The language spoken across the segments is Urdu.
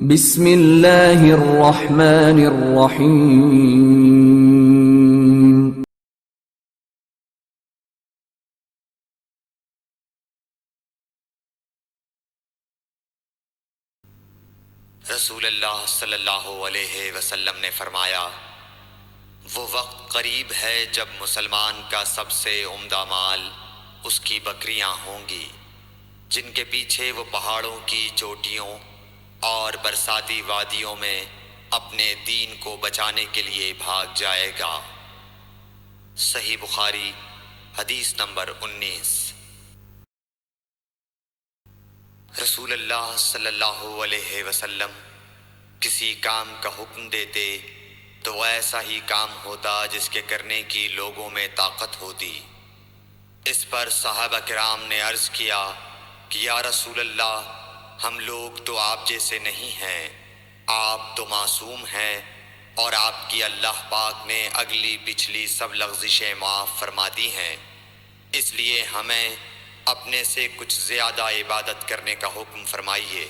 بسم اللہ الرحمن الرحیم۔ رسول اللہ صلی اللہ علیہ وسلم نے فرمایا، وہ وقت قریب ہے جب مسلمان کا سب سے عمدہ مال اس کی بکریاں ہوں گی، جن کے پیچھے وہ پہاڑوں کی چوٹیوں اور برساتی وادیوں میں اپنے دین کو بچانے کے لیے بھاگ جائے گا۔ صحیح بخاری حدیث نمبر 19۔ رسول اللہ صلی اللہ علیہ وسلم کسی کام کا حکم دیتے تو وہ ایسا ہی کام ہوتا جس کے کرنے کی لوگوں میں طاقت ہوتی۔ اس پر صحابہ کرام نے عرض کیا کہ یا رسول اللہ، ہم لوگ تو آپ جیسے نہیں ہیں، آپ تو معصوم ہیں اور آپ کی اللہ پاک نے اگلی پچھلی سب لغزشیں معاف فرما دی ہیں، اس لیے ہمیں اپنے سے کچھ زیادہ عبادت کرنے کا حکم فرمائیے۔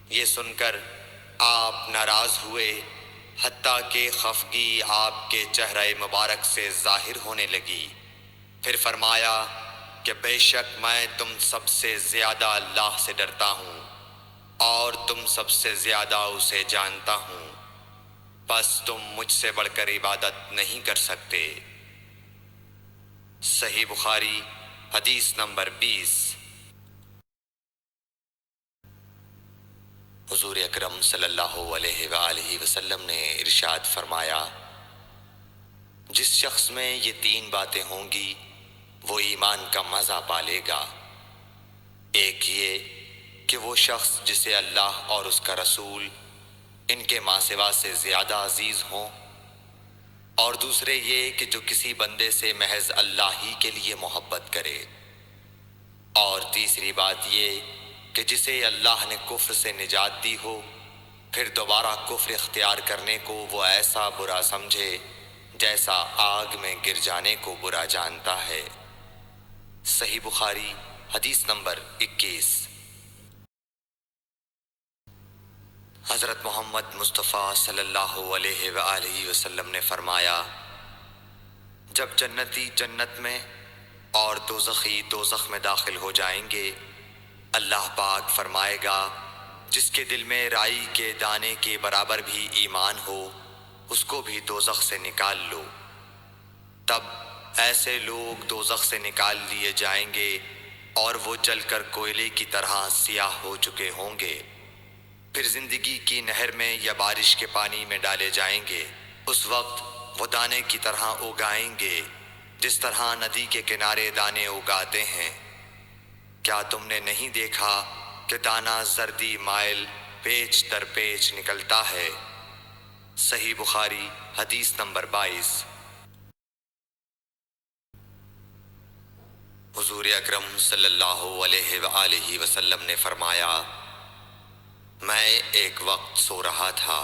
یہ سن کر آپ ناراض ہوئے، حتیٰ کہ خفگی آپ کے چہرہ مبارک سے ظاہر ہونے لگی۔ پھر فرمایا کہ بے شک میں تم سب سے زیادہ اللہ سے ڈرتا ہوں اور تم سب سے زیادہ اسے جانتا ہوں، بس تم مجھ سے بڑھ کر عبادت نہیں کر سکتے۔ صحیح بخاری حدیث نمبر 20۔ حضور اکرم صلی اللہ علیہ وآلہ وسلم نے ارشاد فرمایا، جس شخص میں یہ 3 باتیں ہوں گی وہ ایمان کا مزہ پالے گا۔ ایک یہ کہ وہ شخص جسے اللہ اور اس کا رسول ان کے ماں سوا سے زیادہ عزیز ہوں، اور دوسرے یہ کہ جو کسی بندے سے محض اللہ ہی کے لیے محبت کرے، اور تیسری بات یہ کہ جسے اللہ نے کفر سے نجات دی ہو، پھر دوبارہ کفر اختیار کرنے کو وہ ایسا برا سمجھے جیسا آگ میں گر جانے کو برا جانتا ہے۔ صحیح بخاری حدیث نمبر 21۔ حضرت محمد مصطفیٰ صلی اللہ علیہ وآلہ وسلم نے فرمایا، جب جنتی جنت میں اور دوزخی دوزخ میں داخل ہو جائیں گے، اللہ پاک فرمائے گا جس کے دل میں رائی کے دانے کے برابر بھی ایمان ہو، اس کو بھی دوزخ سے نکال لو۔ تب ایسے لوگ دوزخ سے نکال لیے جائیں گے اور وہ جل کر کوئلے کی طرح سیاہ ہو چکے ہوں گے، پھر زندگی کی نہر میں یا بارش کے پانی میں ڈالے جائیں گے۔ اس وقت وہ دانے کی طرح اگائیں گے جس طرح ندی کے کنارے دانے اگاتے ہیں۔ کیا تم نے نہیں دیکھا کہ دانہ زردی مائل پیچ در پیچ نکلتا ہے؟ صحیح بخاری حدیث نمبر 22۔ حضور اکرم صلی اللہ علیہ وآلہ وسلم نے فرمایا، میں ایک وقت سو رہا تھا،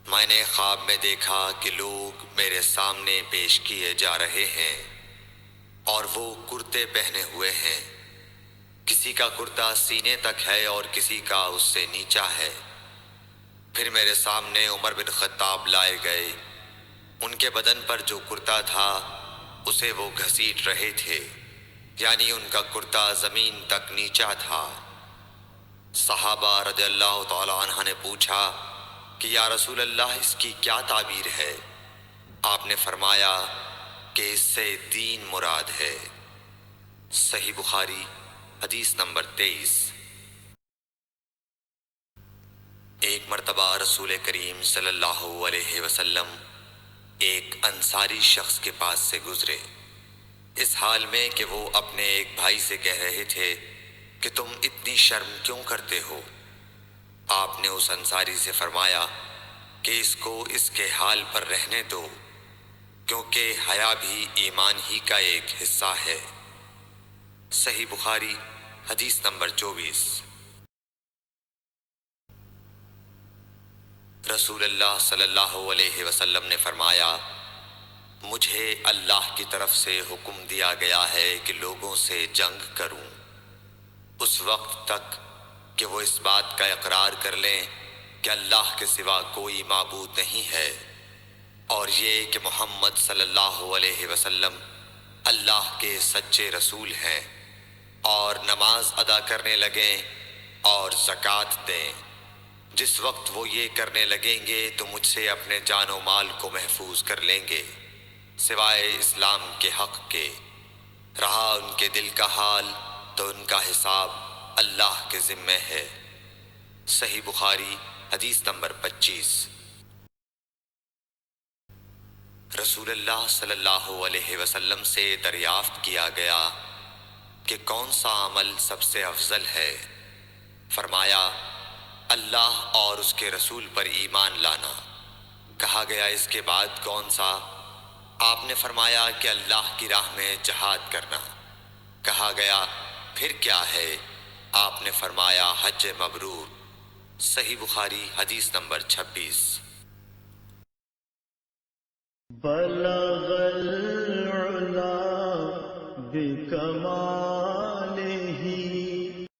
میں نے خواب میں دیکھا کہ لوگ میرے سامنے پیش کیے جا رہے ہیں اور وہ کرتے پہنے ہوئے ہیں، کسی کا کرتا سینے تک ہے اور کسی کا اس سے نیچا ہے۔ پھر میرے سامنے عمر بن خطاب لائے گئے، ان کے بدن پر جو کرتا تھا اسے وہ گھسیٹ رہے تھے، یعنی ان کا کرتا زمین تک نیچا تھا۔ صحابہ رضی اللہ تعالی عنہ نے پوچھا کہ یا رسول اللہ، اس کی کیا تعبیر ہے؟ آپ نے فرمایا کہ اس سے دین مراد ہے۔ صحیح بخاری حدیث نمبر 23۔ ایک مرتبہ رسول کریم صلی اللہ علیہ وسلم ایک انصاری شخص کے پاس سے گزرے، اس حال میں کہ وہ اپنے ایک بھائی سے کہہ رہے تھے کہ تم اتنی شرم کیوں کرتے ہو؟ آپ نے اس انصاری سے فرمایا کہ اس کو اس کے حال پر رہنے دو، کیونکہ حیا بھی ایمان ہی کا ایک حصہ ہے۔ صحیح بخاری حدیث نمبر 24۔ رسول اللہ صلی اللہ علیہ وسلم نے فرمایا، مجھے اللہ کی طرف سے حکم دیا گیا ہے کہ لوگوں سے جنگ کروں، اس وقت تک کہ وہ اس بات کا اقرار کر لیں کہ اللہ کے سوا کوئی معبود نہیں ہے، اور یہ کہ محمد صلی اللہ علیہ وسلم اللہ کے سچے رسول ہیں، اور نماز ادا کرنے لگیں اور زکوٰۃ دیں۔ جس وقت وہ یہ کرنے لگیں گے تو مجھ سے اپنے جان و مال کو محفوظ کر لیں گے، سوائے اسلام کے حق کے۔ رہا ان کے دل کا حال تو ان کا حساب اللہ کے ذمہ ہے۔ صحیح بخاری حدیث نمبر 25۔ رسول اللہ صلی اللہ علیہ وسلم سے دریافت کیا گیا کہ کون سا عمل سب سے افضل ہے؟ فرمایا اللہ اور اس کے رسول پر ایمان لانا۔ کہا گیا اس کے بعد کون سا؟ آپ نے فرمایا کہ اللہ کی راہ میں جہاد کرنا۔ کہا گیا پھر کیا ہے؟ آپ نے فرمایا حج مبرور۔ صحیح بخاری حدیث نمبر 26۔ بلغ العلا بکمال